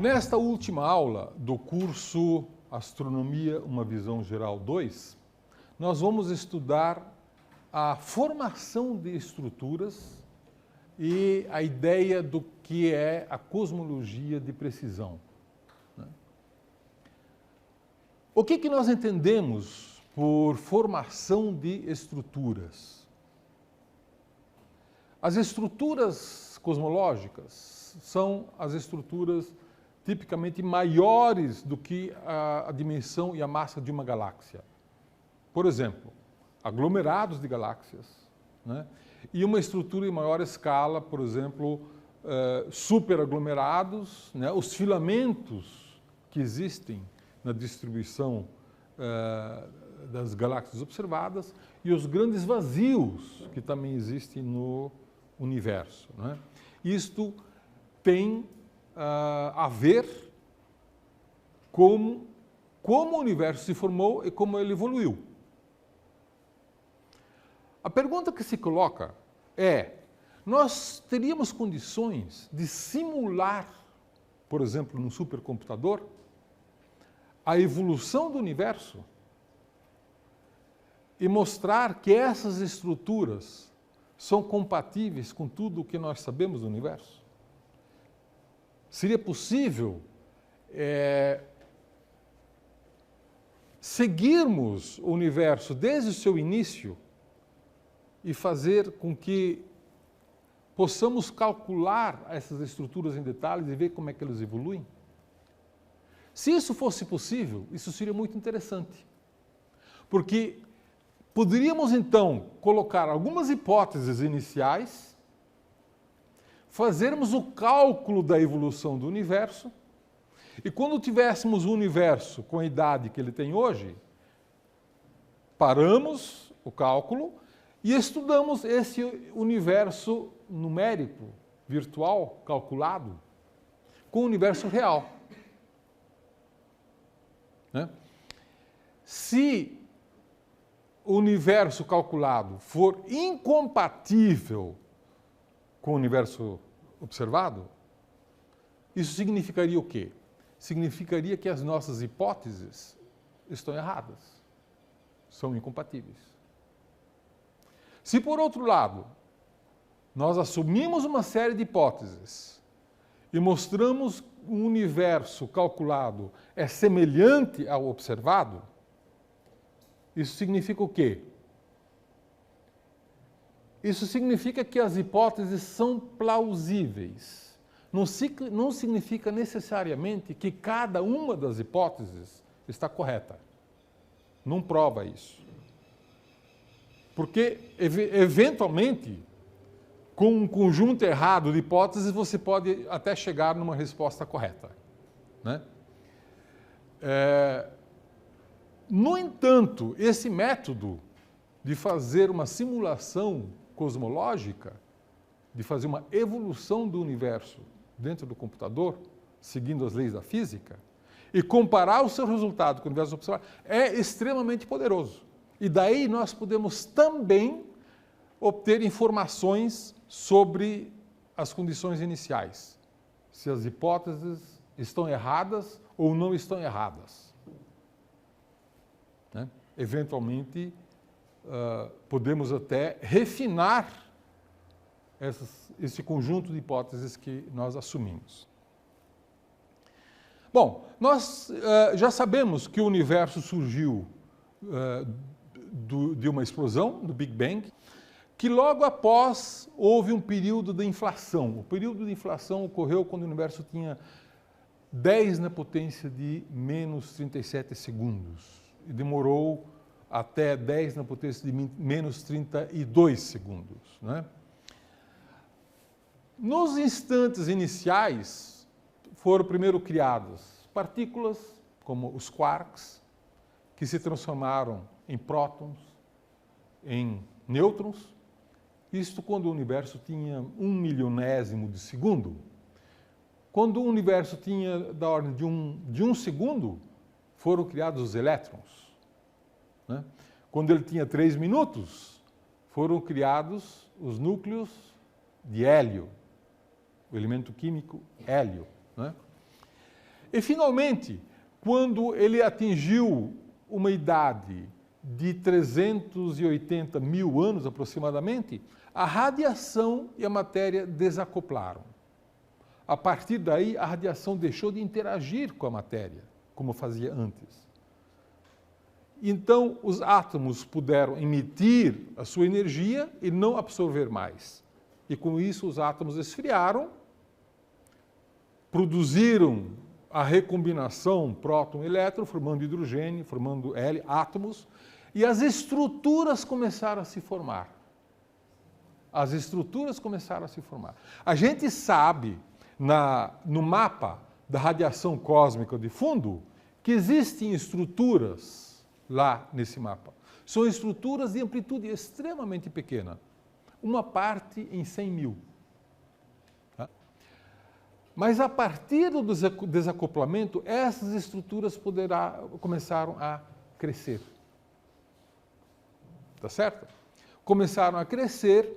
Nesta última aula do curso Astronomia, uma visão geral 2, nós vamos estudar a formação de estruturas e a ideia do que é a cosmologia de precisão. O que nós entendemos por formação de estruturas? As estruturas cosmológicas são as estruturas tipicamente maiores do que a dimensão e a massa de uma galáxia. Por exemplo, aglomerados de galáxias, né? E uma estrutura em maior escala, por exemplo, superaglomerados, né? Os filamentos que existem na distribuição das galáxias observadas e os grandes vazios que também existem no universo, né? Isto tem a ver com como o universo se formou e como ele evoluiu. A pergunta que se coloca é: nós teríamos condições de simular, por exemplo, num supercomputador, a evolução do universo e mostrar que essas estruturas são compatíveis com tudo o que nós sabemos do universo? Seria possível seguirmos o universo desde o seu início e fazer com que possamos calcular essas estruturas em detalhes e ver como é que elas evoluem? Se isso fosse possível, isso seria muito interessante, porque poderíamos então colocar algumas hipóteses iniciais, fazermos o cálculo da evolução do universo, e quando tivéssemos o universo com a idade que ele tem hoje, paramos o cálculo e estudamos esse universo numérico, virtual, calculado, com o universo real. Né? Se o universo calculado for incompatível com o universo observado, isso significaria o quê? Significaria que as nossas hipóteses estão erradas, são incompatíveis. Se, por outro lado, nós assumimos uma série de hipóteses e mostramos que o universo calculado é semelhante ao observado, isso significa o quê? Isso significa que as hipóteses são plausíveis. Não significa necessariamente que cada uma das hipóteses está correta. Não prova isso. Porque, eventualmente, com um conjunto errado de hipóteses, você pode até chegar numa resposta correta, né? No entanto, esse método de fazer uma simulação cosmológica, de fazer uma evolução do universo dentro do computador, seguindo as leis da física, e comparar o seu resultado com o universo observado, é extremamente poderoso. E daí nós podemos também obter informações sobre as condições iniciais, se as hipóteses estão erradas ou não estão erradas. Né? Eventualmente, podemos até refinar esse conjunto de hipóteses que nós assumimos. Bom, nós já sabemos que o universo surgiu de uma explosão, do Big Bang, que logo após houve um período de inflação. O período de inflação ocorreu quando o universo tinha 10 na potência de menos 37 segundos. E demorou até 10 na potência de menos 32 segundos. Né? Nos instantes iniciais, foram primeiro criadas partículas, como os quarks, que se transformaram em prótons, em nêutrons. Isto quando o universo tinha 1/milionésimo de segundo. Quando o universo tinha da ordem de um segundo, foram criados os elétrons. Né? Quando ele tinha 3 minutos, foram criados os núcleos de hélio, o elemento químico hélio. Né? E, finalmente, quando ele atingiu uma idade de 380 mil anos aproximadamente, a radiação e a matéria desacoplaram. A partir daí, a radiação deixou de interagir com a matéria, como fazia antes. Então, os átomos puderam emitir a sua energia e não absorver mais. E com isso, os átomos esfriaram, produziram a recombinação próton-elétron, formando hidrogênio, formando átomos, e as estruturas começaram a se formar. As estruturas começaram a se formar. A gente sabe, no mapa da radiação cósmica de fundo, que existem estruturas lá nesse mapa. São estruturas de amplitude extremamente pequena. Uma parte em 100 mil. Mas a partir do desacoplamento, essas estruturas começaram a crescer. Tá certo? Começaram a crescer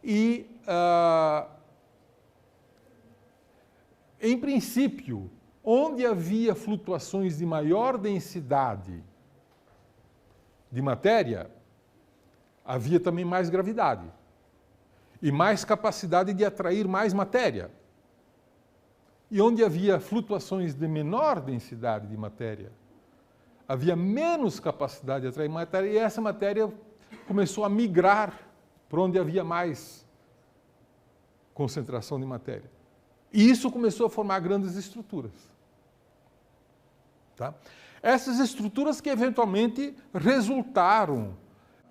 e, em princípio, onde havia flutuações de maior densidade de matéria, havia também mais gravidade e mais capacidade de atrair mais matéria. E onde havia flutuações de menor densidade de matéria, havia menos capacidade de atrair matéria, e essa matéria começou a migrar para onde havia mais concentração de matéria. E isso começou a formar grandes estruturas. Tá? Essas estruturas que eventualmente resultaram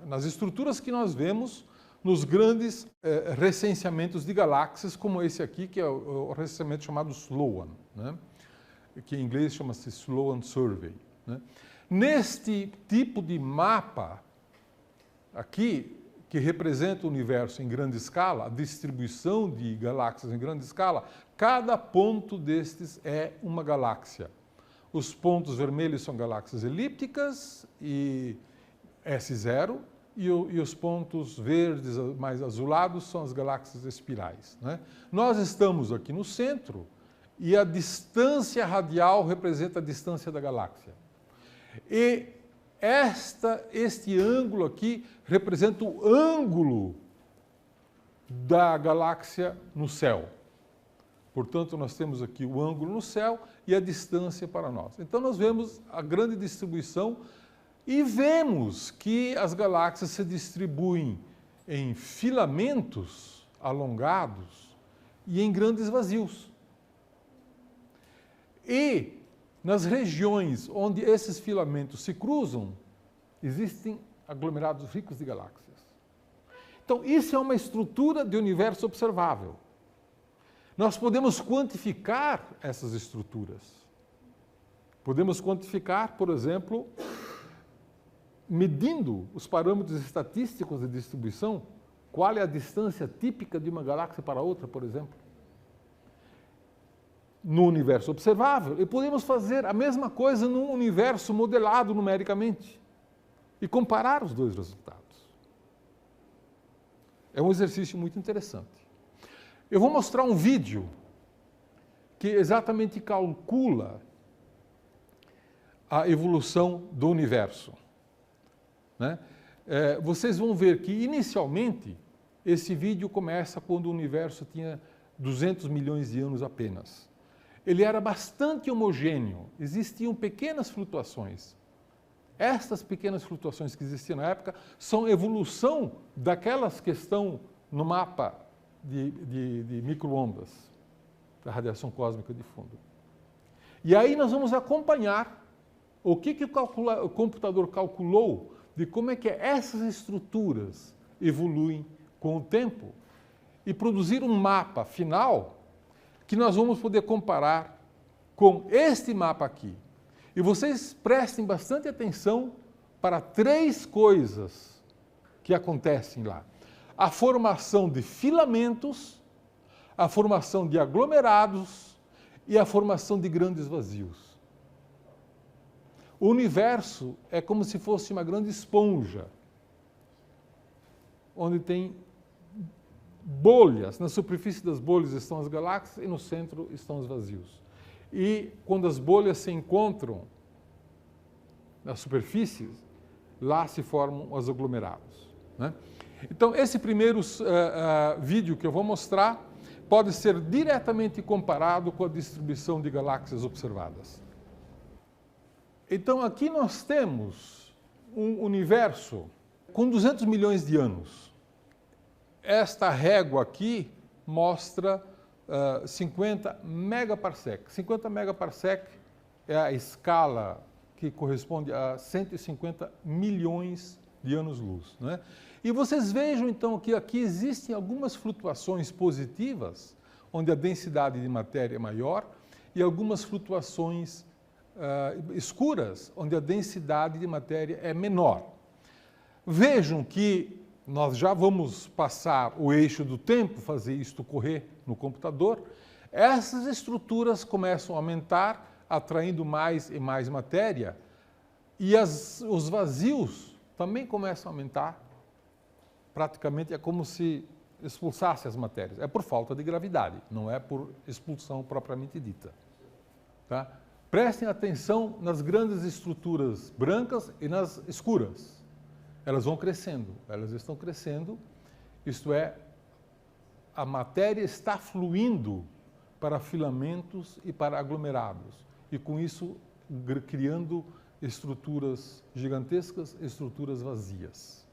nas estruturas que nós vemos nos grandes recenseamentos de galáxias, como esse aqui, que é o recenseamento chamado SLOAN, né? Que em inglês chama-se SLOAN Survey. Né? Neste tipo de mapa aqui, que representa o universo em grande escala, a distribuição de galáxias em grande escala, cada ponto destes é uma galáxia. Os pontos vermelhos são galáxias elípticas e S0, e os pontos verdes mais azulados são as galáxias espirais. Né? Nós estamos aqui no centro e a distância radial representa a distância da galáxia. E este ângulo aqui representa o ângulo da galáxia no céu. Portanto, nós temos aqui o ângulo no céu e a distância para nós. Então, nós vemos a grande distribuição e vemos que as galáxias se distribuem em filamentos alongados e em grandes vazios. E nas regiões onde esses filamentos se cruzam, existem aglomerados ricos de galáxias. Então, isso é uma estrutura de universo observável. Nós podemos quantificar essas estruturas. Podemos quantificar, por exemplo, medindo os parâmetros estatísticos de distribuição, qual é a distância típica de uma galáxia para outra, por exemplo. No universo observável, e podemos fazer a mesma coisa num universo modelado numericamente e comparar os dois resultados. É um exercício muito interessante. Eu vou mostrar um vídeo que exatamente calcula a evolução do universo. Né? Vocês vão ver que, inicialmente, esse vídeo começa quando o universo tinha 200 milhões de anos apenas. Ele era bastante homogêneo, existiam pequenas flutuações. Estas pequenas flutuações que existiam na época são evolução daquelas que estão no mapa de micro-ondas, da radiação cósmica de fundo. E aí nós vamos acompanhar o que o computador calculou de como é que essas estruturas evoluem com o tempo e produzir um mapa final que nós vamos poder comparar com este mapa aqui. E vocês prestem bastante atenção para 3 coisas que acontecem lá. A formação de filamentos, a formação de aglomerados e a formação de grandes vazios. O universo é como se fosse uma grande esponja, onde tem bolhas. Na superfície das bolhas estão as galáxias e no centro estão os vazios. e quando as bolhas se encontram nas superfícies, lá se formam os aglomerados, né? Então, esse primeiro vídeo que eu vou mostrar pode ser diretamente comparado com a distribuição de galáxias observadas. Então, aqui nós temos um universo com 200 milhões de anos. Esta régua aqui mostra 50 megaparsec. 50 megaparsec é a escala que corresponde a 150 milhões de anos-luz, né? E vocês vejam, então, que aqui existem algumas flutuações positivas, onde a densidade de matéria é maior, e algumas flutuações escuras, onde a densidade de matéria é menor. Vejam que nós já vamos passar o eixo do tempo, fazer isto correr no computador. Essas estruturas começam a aumentar, atraindo mais e mais matéria, e os vazios também começam a aumentar. Praticamente é como se expulsasse as matérias. É por falta de gravidade, não é por expulsão propriamente dita. Tá? Prestem atenção nas grandes estruturas brancas e nas escuras. Elas vão crescendo, elas estão crescendo, isto é, a matéria está fluindo para filamentos e para aglomerados, e com isso criando estruturas gigantescas, estruturas vazias.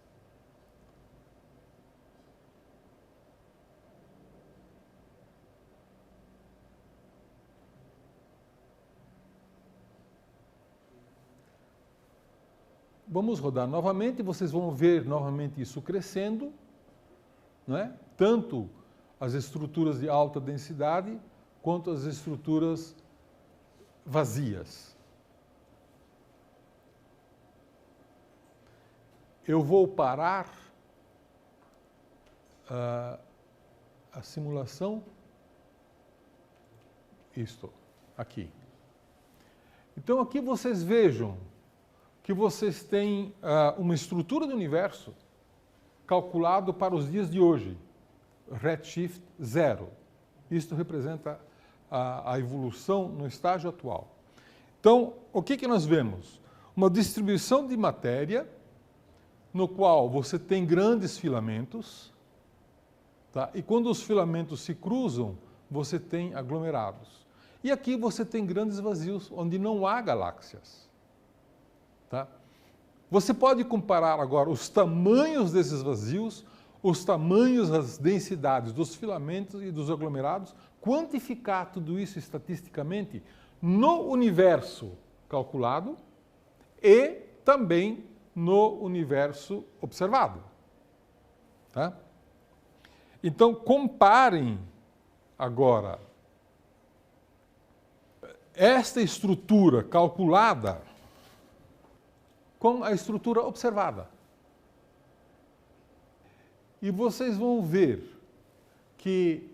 Vamos rodar novamente, vocês vão ver novamente isso crescendo, né? Tanto as estruturas de alta densidade quanto as estruturas vazias. Eu vou parar a simulação, isto aqui. Então aqui vocês vejam que vocês têm uma estrutura do universo calculado para os dias de hoje, redshift 0. Isto representa a evolução no estágio atual. Então, o que nós vemos? Uma distribuição de matéria, no qual você tem grandes filamentos, tá? E quando os filamentos se cruzam, você tem aglomerados. E aqui você tem grandes vazios, onde não há galáxias. Tá? Você pode comparar agora os tamanhos desses vazios, os tamanhos, as densidades dos filamentos e dos aglomerados, quantificar tudo isso estatisticamente no universo calculado e também no universo observado. Tá? Então, comparem agora esta estrutura calculada com a estrutura observada. E vocês vão ver que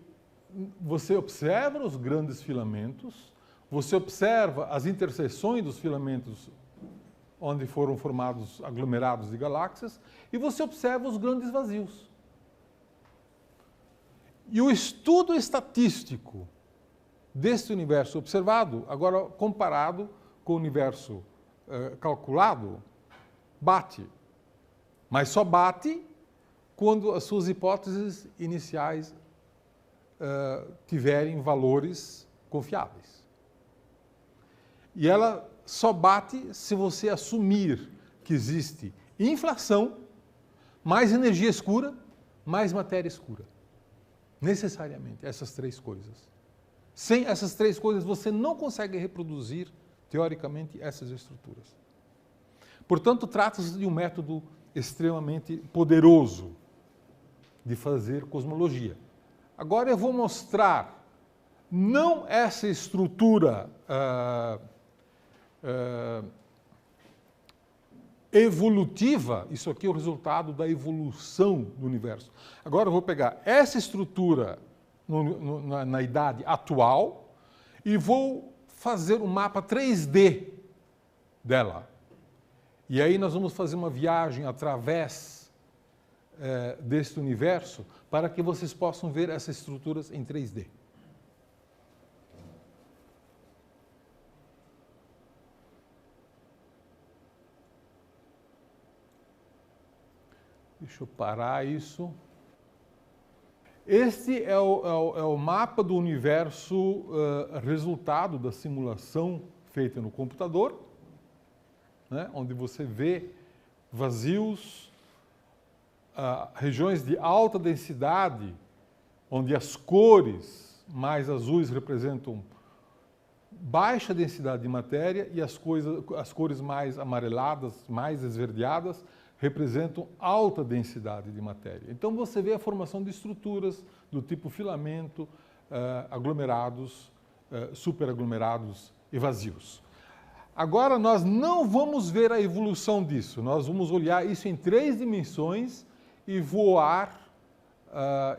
você observa os grandes filamentos, você observa as interseções dos filamentos onde foram formados aglomerados de galáxias, e você observa os grandes vazios. E o estudo estatístico deste universo observado, agora comparado com o universo calculado, bate. Mas só bate quando as suas hipóteses iniciais tiverem valores confiáveis. E ela só bate se você assumir que existe inflação, mais energia escura, mais matéria escura. Necessariamente, essas três coisas. Sem essas três coisas, você não consegue reproduzir, teoricamente, essas estruturas. Portanto, trata-se de um método extremamente poderoso de fazer cosmologia. Agora eu vou mostrar não essa estrutura evolutiva, isso aqui é o resultado da evolução do universo. Agora eu vou pegar essa estrutura na idade atual e vou fazer um mapa 3D dela. E aí nós vamos fazer uma viagem através deste universo para que vocês possam ver essas estruturas em 3D. Deixa eu parar isso. Este é o mapa do universo resultado da simulação feita no computador, né, onde você vê vazios, regiões de alta densidade, onde as cores mais azuis representam baixa densidade de matéria e as cores mais amareladas, mais esverdeadas, representam alta densidade de matéria. Então você vê a formação de estruturas do tipo filamento, aglomerados, superaglomerados e vazios. Agora nós não vamos ver a evolução disso, nós vamos olhar isso em 3 dimensões e voar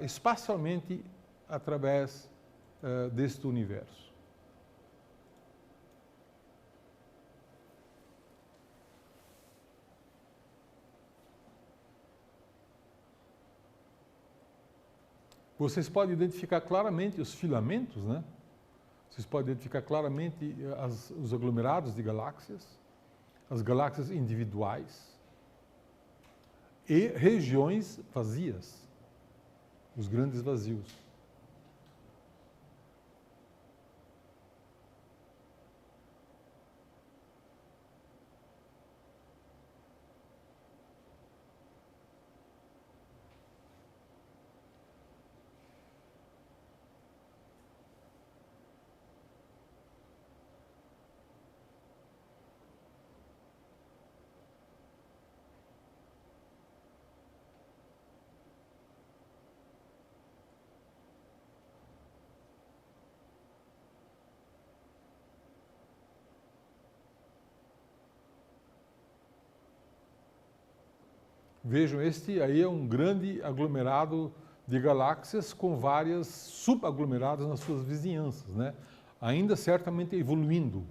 espacialmente através deste universo. Vocês podem identificar claramente os filamentos, né? Vocês podem identificar claramente os aglomerados de galáxias, as galáxias individuais e regiões vazias, os grandes vazios. Vejam, este aí é um grande aglomerado de galáxias com várias subaglomeradas nas suas vizinhanças, né? Ainda certamente evoluindo.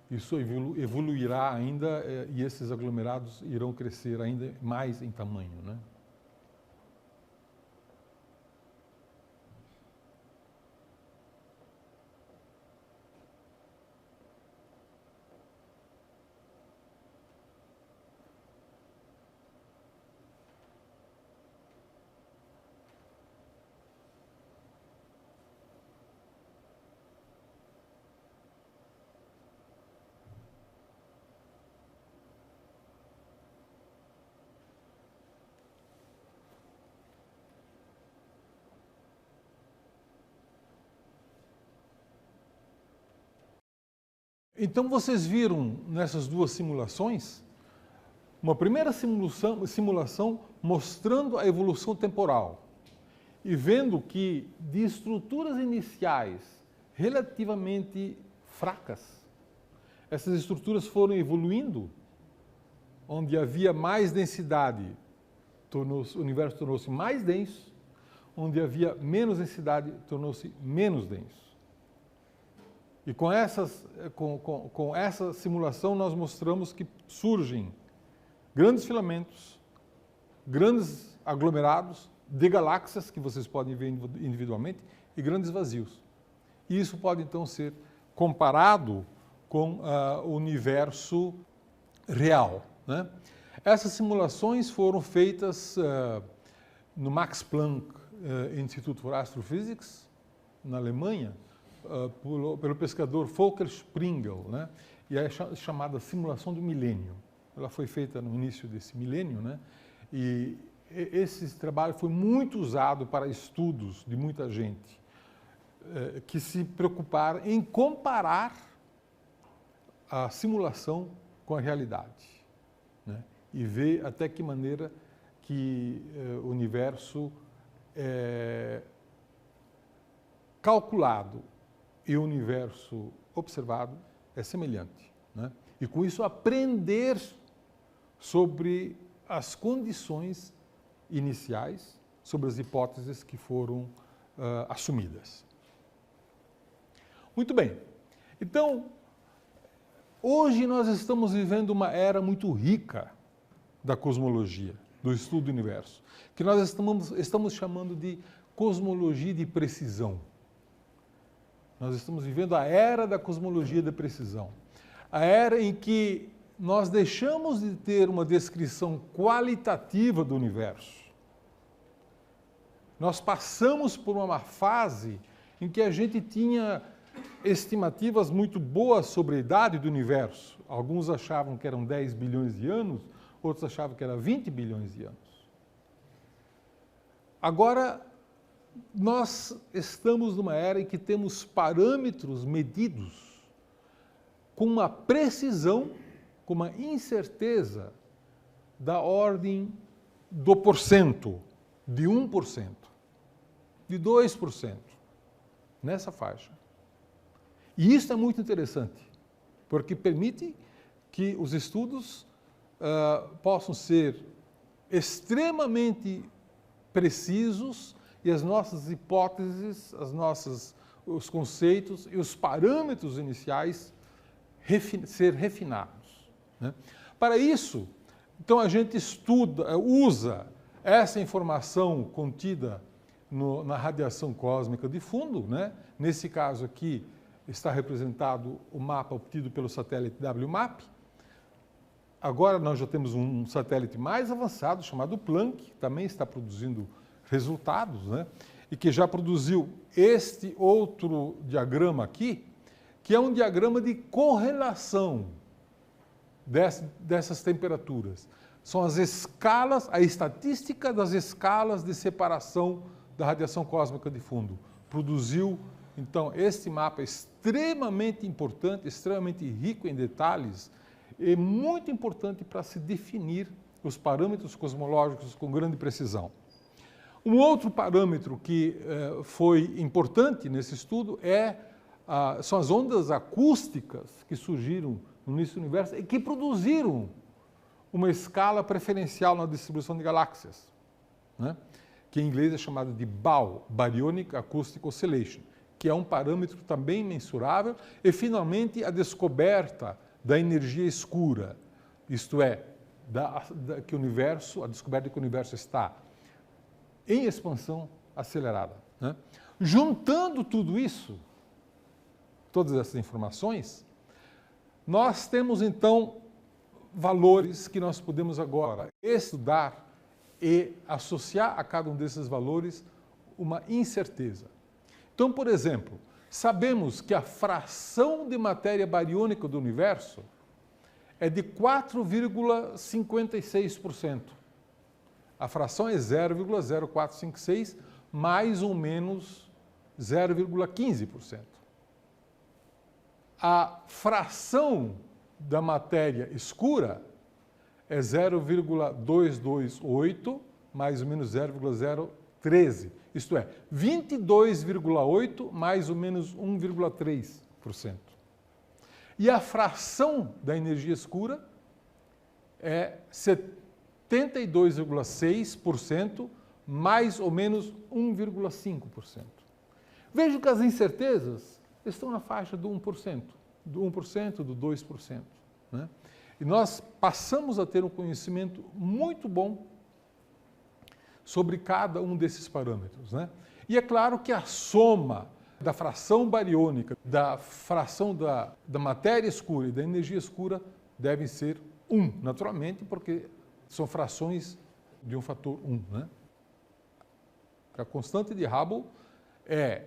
Isso evoluirá ainda e esses aglomerados irão crescer ainda mais em tamanho, né? Então vocês viram nessas 2 simulações, uma primeira simulação mostrando a evolução temporal e vendo que de estruturas iniciais relativamente fracas, essas estruturas foram evoluindo, onde havia mais densidade, o universo tornou-se mais denso, onde havia menos densidade, tornou-se menos denso. E com essa simulação nós mostramos que surgem grandes filamentos, grandes aglomerados de galáxias, que vocês podem ver individualmente, e grandes vazios. E isso pode então ser comparado com o universo real, né? Essas simulações foram feitas no Max Planck Institute for Astrophysics, na Alemanha, pelo pesquisador Volker Springel, né? E é chamada simulação do milênio. Ela foi feita no início desse milênio, né? E esse trabalho foi muito usado para estudos de muita gente que se preocuparam em comparar a simulação com a realidade, né? E ver até que maneira que o universo calculado e o universo observado é semelhante, né? E com isso aprender sobre as condições iniciais, sobre as hipóteses que foram assumidas. Muito bem, então, hoje nós estamos vivendo uma era muito rica da cosmologia, do estudo do universo, que nós estamos chamando de cosmologia de precisão. Nós estamos vivendo a era da cosmologia de precisão. A era em que nós deixamos de ter uma descrição qualitativa do universo. Nós passamos por uma fase em que a gente tinha estimativas muito boas sobre a idade do universo. Alguns achavam que eram 10 bilhões de anos, outros achavam que era 20 bilhões de anos. Agora, nós estamos numa era em que temos parâmetros medidos com uma precisão, com uma incerteza da ordem do porcento, de 1%, de 2%, nessa faixa. E isso é muito interessante, porque permite que os estudos possam ser extremamente precisos e as nossas hipóteses, os conceitos e os parâmetros iniciais ser refinados, né? Para isso, então a gente usa essa informação contida na radiação cósmica de fundo, né? Nesse caso aqui está representado o mapa obtido pelo satélite WMAP. Agora nós já temos um satélite mais avançado chamado Planck, que também está produzindo resultados, né? E que já produziu este outro diagrama aqui, que é um diagrama de correlação dessas temperaturas. São as escalas, a estatística das escalas de separação da radiação cósmica de fundo. Produziu, então, este mapa extremamente importante, extremamente rico em detalhes, e muito importante para se definir os parâmetros cosmológicos com grande precisão. Um outro parâmetro que foi importante nesse estudo são as ondas acústicas que surgiram no início do universo e que produziram uma escala preferencial na distribuição de galáxias, né? Que em inglês é chamado de BAO, Baryonic Acoustic Oscillation, que é um parâmetro também mensurável, e finalmente a descoberta da energia escura, isto é, a descoberta de que o universo está em expansão acelerada, né? Juntando tudo isso, todas essas informações, nós temos então valores que nós podemos agora estudar e associar a cada um desses valores uma incerteza. Então, por exemplo, sabemos que a fração de matéria bariônica do universo é de 4,56%. A fração é 0,0456, mais ou menos 0,15%. A fração da matéria escura é 0,228, mais ou menos 0,013. Isto é, 22,8 mais ou menos 1,3%. E a fração da energia escura é 72,6%, mais ou menos 1,5%. Vejo que as incertezas estão na faixa do 1%, do 1%, do 2%, né? E nós passamos a ter um conhecimento muito bom sobre cada um desses parâmetros, né? E é claro que a soma da fração bariônica, da fração da matéria escura e da energia escura devem ser 1, naturalmente, porque são frações de um fator 1, né? A constante de Hubble é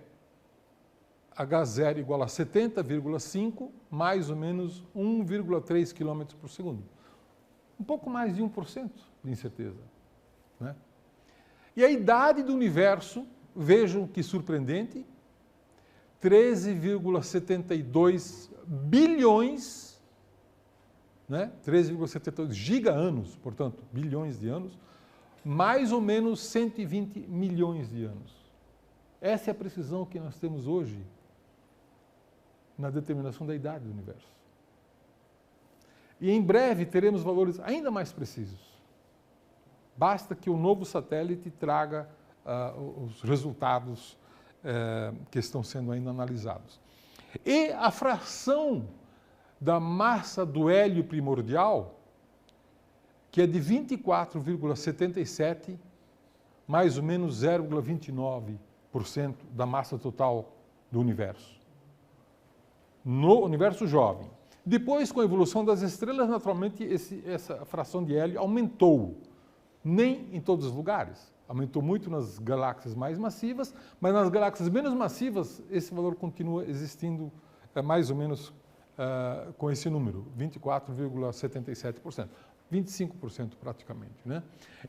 H0 igual a 70,5 mais ou menos 1,3 km por segundo. Um pouco mais de 1% de incerteza, né? E a idade do universo, vejam que surpreendente, 13,72 bilhões, né? 13,72 giga-anos, portanto, bilhões de anos, mais ou menos 120 milhões de anos. Essa é a precisão que nós temos hoje na determinação da idade do universo. E em breve teremos valores ainda mais precisos. Basta que o novo satélite traga os resultados que estão sendo ainda analisados. E a fração da massa do hélio primordial, que é de 24,77, mais ou menos 0,29% da massa total do universo. No universo jovem. Depois, com a evolução das estrelas, naturalmente, essa fração de hélio aumentou. Nem em todos os lugares. Aumentou muito nas galáxias mais massivas, mas nas galáxias menos massivas, esse valor continua existindo mais ou menos com esse número, 24,77%. 25% praticamente, né?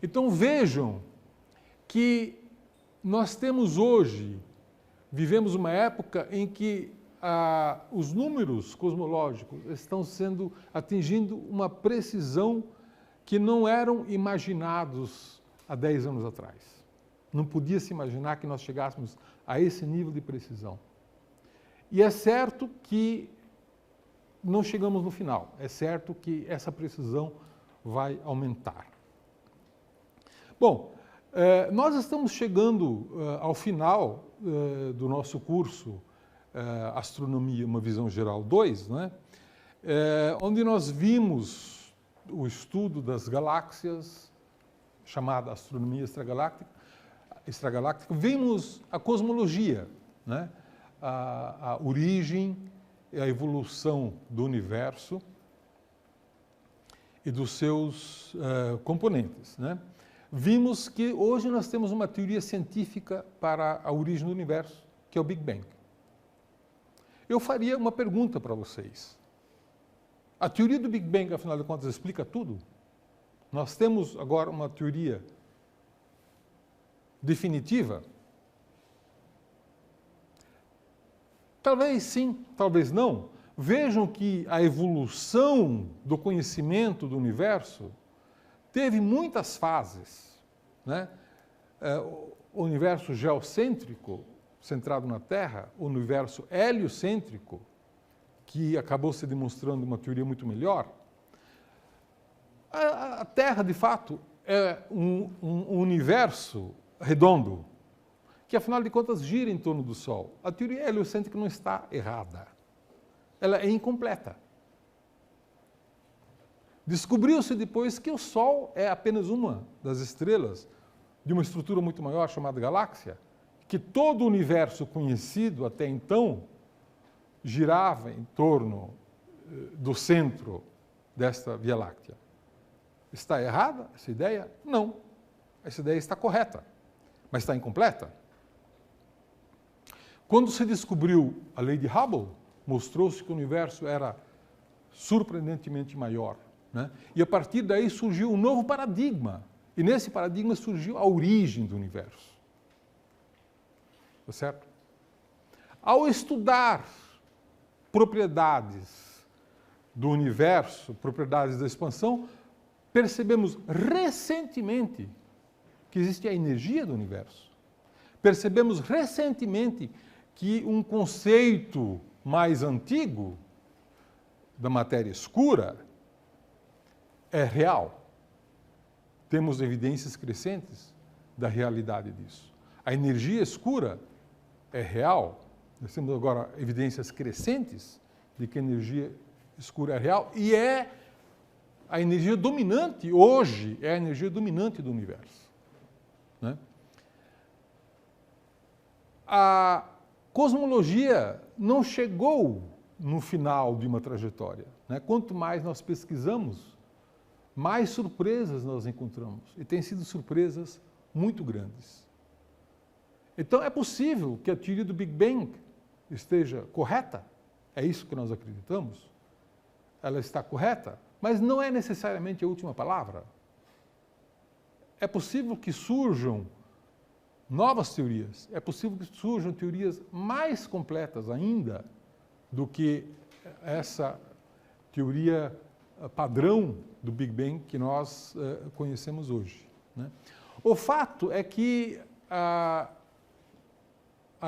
Então vejam que nós temos hoje, vivemos uma época em que os números cosmológicos estão atingindo uma precisão que não eram imaginados há 10 anos atrás. Não podia se imaginar que nós chegássemos a esse nível de precisão. E é certo que não chegamos no final, é certo que essa precisão vai aumentar. Bom, nós estamos chegando ao final do nosso curso Astronomia, uma visão geral 2, né? Onde nós vimos o estudo das galáxias, chamada astronomia extragaláctica, vimos a cosmologia, né? A origem e a evolução do universo e dos seus componentes, né? Vimos que hoje nós temos uma teoria científica para a origem do universo, que é o Big Bang. Eu faria uma pergunta para vocês. A teoria do Big Bang, afinal de contas, explica tudo? Nós temos agora uma teoria definitiva? Talvez sim, talvez não. Vejam que a evolução do conhecimento do universo teve muitas fases, né? O universo geocêntrico, centrado na Terra, o universo heliocêntrico, que acabou se demonstrando uma teoria muito melhor. A Terra, de fato, é um universo redondo, que, afinal de contas, gira em torno do Sol. A teoria heliocêntrica não está errada. Ela é incompleta. Descobriu-se depois que o Sol é apenas uma das estrelas de uma estrutura muito maior chamada galáxia, que todo o universo conhecido até então girava em torno do centro desta Via Láctea. Está errada essa ideia? Não. Essa ideia está correta, mas está incompleta. Quando se descobriu a lei de Hubble, mostrou-se que o universo era surpreendentemente maior, né? E a partir daí surgiu um novo paradigma. E nesse paradigma surgiu a origem do universo. Tá certo? Ao estudar propriedades do universo, propriedades da expansão, percebemos recentemente que existe a energia do universo. Percebemos recentemente que um conceito mais antigo da matéria escura é real. Temos evidências crescentes da realidade disso. A energia escura é real. Nós temos agora evidências crescentes de que a energia escura é real e é a energia dominante, hoje, é a energia dominante do universo, né? A cosmologia não chegou no final de uma trajetória, né? Quanto mais nós pesquisamos, mais surpresas nós encontramos. E têm sido surpresas muito grandes. Então é possível que a teoria do Big Bang esteja correta? É isso que nós acreditamos? Ela está correta? Mas não é necessariamente a última palavra. É possível que surjam novas teorias. É possível que surjam teorias mais completas ainda do que essa teoria padrão do Big Bang que nós conhecemos hoje, né? O fato é que a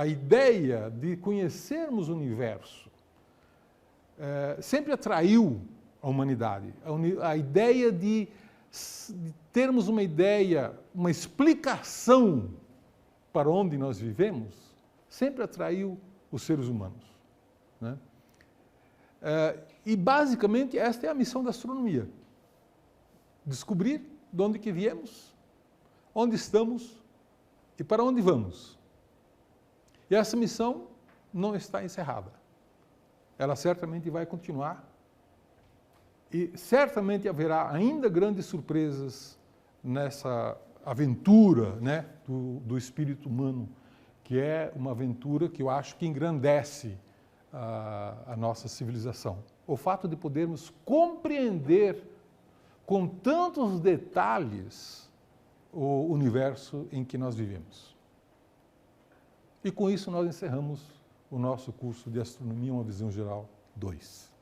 ideia de conhecermos o universo sempre atraiu a humanidade. A ideia de termos uma ideia, uma explicação para onde nós vivemos, sempre atraiu os seres humanos, né? E, basicamente, esta é a missão da astronomia. Descobrir de onde que viemos, onde estamos e para onde vamos. E essa missão não está encerrada. Ela certamente vai continuar E certamente haverá ainda grandes surpresas nessa aventura, né, do espírito humano, que é uma aventura que eu acho que engrandece a nossa civilização. O fato de podermos compreender com tantos detalhes o universo em que nós vivemos. E com isso nós encerramos o nosso curso de Astronomia, uma visão geral 2.